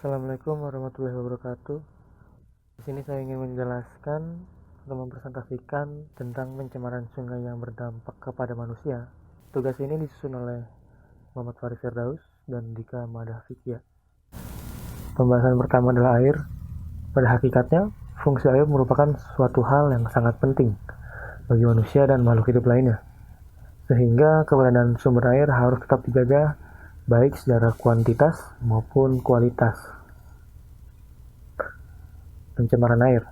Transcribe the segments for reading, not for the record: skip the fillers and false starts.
Assalamualaikum warahmatullahi wabarakatuh. Di sini saya ingin menjelaskan atau mempresentasikan tentang pencemaran sungai yang berdampak kepada manusia. Tugas ini disusun oleh Muhammad Faris Firdaus dan Dika Madafikia. Pembahasan pertama adalah air. Pada hakikatnya, fungsi air merupakan suatu hal yang sangat penting bagi manusia dan makhluk hidup lainnya. Sehingga keberadaan sumber air harus tetap dijaga baik secara kuantitas maupun kualitas. Pencemaran air.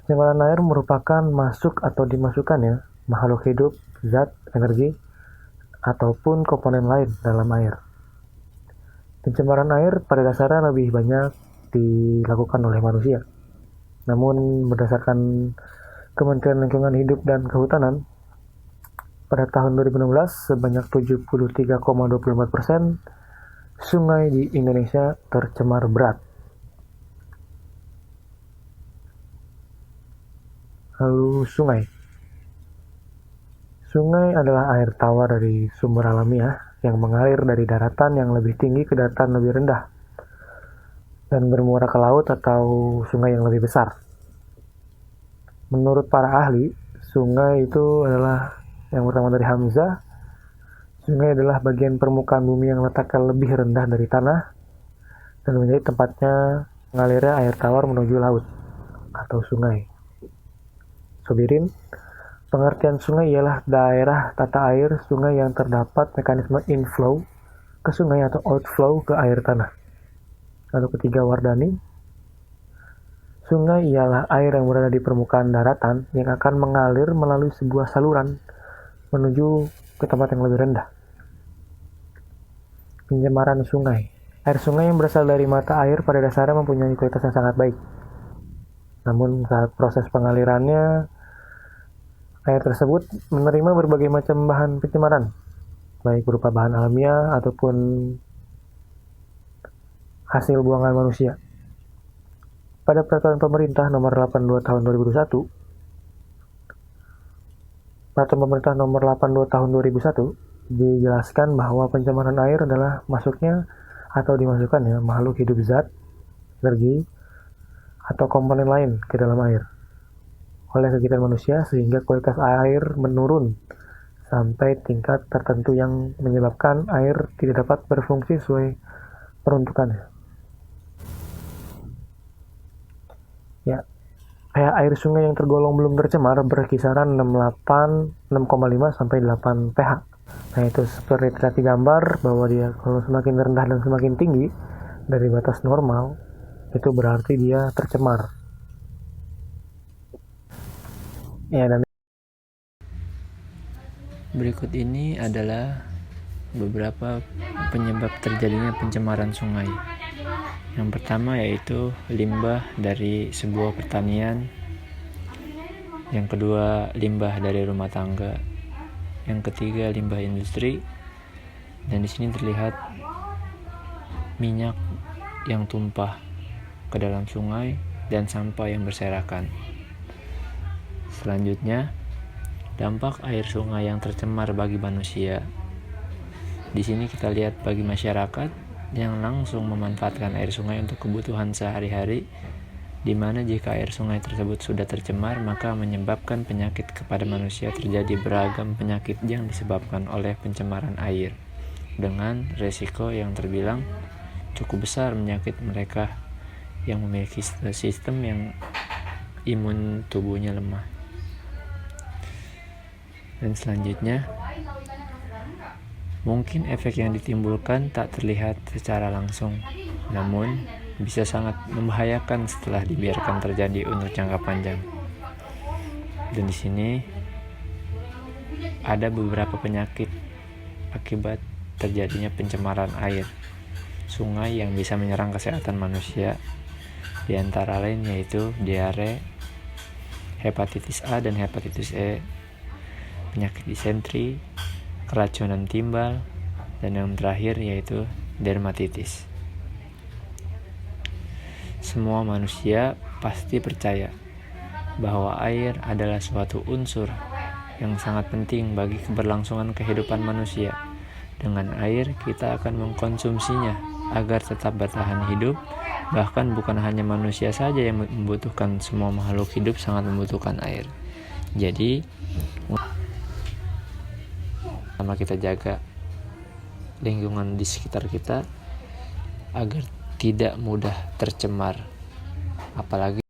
Pencemaran air merupakan masuk atau dimasukkannya makhluk hidup, zat, energi, ataupun komponen lain dalam air. Pencemaran air pada dasarnya lebih banyak dilakukan oleh manusia. Namun berdasarkan Kementerian Lingkungan Hidup dan Kehutanan, pada tahun 2016 sebanyak 73,24% sungai di Indonesia tercemar berat. Lalu sungai. Sungai adalah air tawar dari sumber alamiah yang mengalir dari daratan yang lebih tinggi ke daratan lebih rendah dan bermuara ke laut atau sungai yang lebih besar. Menurut para ahli, sungai itu adalah yang pertama dari Hamzah. Sungai adalah bagian permukaan bumi yang letaknya lebih rendah dari tanah dan menjadi tempatnya mengalirnya air tawar menuju laut atau sungai. Sobirin, pengertian sungai ialah daerah tata air sungai yang terdapat mekanisme inflow ke sungai atau outflow ke air tanah. Lalu ketiga, Wardani, sungai ialah air yang berada di permukaan daratan yang akan mengalir melalui sebuah saluran menuju ke tempat yang lebih rendah. Pencemaran sungai. Air sungai yang berasal dari mata air pada dasarnya mempunyai kualitas yang sangat baik. Namun saat proses pengalirannya, air tersebut menerima berbagai macam bahan pencemaran, baik berupa bahan alamiah ataupun hasil buangan manusia. Pada peraturan pemerintah nomor 82 tahun 2001, Peraturan Pemerintah nomor 82 tahun 2001 dijelaskan bahwa pencemaran air adalah masuknya atau dimasukkannya makhluk hidup zat, energi, atau komponen lain ke dalam air oleh kegiatan manusia sehingga kualitas air menurun sampai tingkat tertentu yang menyebabkan air tidak dapat berfungsi sesuai peruntukannya. Ya, kayak air sungai yang tergolong belum tercemar berkisaran 6,5 sampai 8 pH. Nah, itu seperti terlihat di gambar bahwa dia kalau semakin rendah dan semakin tinggi dari batas normal, itu berarti dia tercemar. Ya, dan Berikut ini adalah beberapa penyebab terjadinya pencemaran sungai. Yang pertama yaitu limbah dari sebuah pertanian. Yang kedua, limbah dari rumah tangga. Yang ketiga, limbah industri. Dan di sini terlihat minyak yang tumpah ke dalam sungai dan sampah yang berserakan. Selanjutnya, dampak air sungai yang tercemar bagi manusia. Di sini kita lihat bagi masyarakat yang langsung memanfaatkan air sungai untuk kebutuhan sehari-hari, di mana jika air sungai tersebut sudah tercemar, maka menyebabkan penyakit kepada manusia. Terjadi beragam penyakit yang disebabkan oleh pencemaran air, dengan resiko yang terbilang cukup besar menyakit mereka yang memiliki sistem yang imun tubuhnya lemah. Dan selanjutnya, mungkin efek yang ditimbulkan tak terlihat secara langsung, namun bisa sangat membahayakan setelah dibiarkan terjadi untuk jangka panjang. Dan di sini ada beberapa penyakit akibat terjadinya pencemaran air sungai yang bisa menyerang kesehatan manusia, di antara lain yaitu diare, hepatitis A dan hepatitis E, penyakit disentri, keracunan timbal, dan yang terakhir yaitu dermatitis. Semua manusia pasti percaya bahwa air adalah suatu unsur yang sangat penting bagi keberlangsungan kehidupan manusia. Dengan air kita akan mengkonsumsinya agar tetap bertahan hidup. Bahkan bukan hanya manusia saja yang membutuhkan, semua makhluk hidup sangat membutuhkan air. Jadi, sama kita jaga lingkungan di sekitar kita agar tidak mudah tercemar, apalagi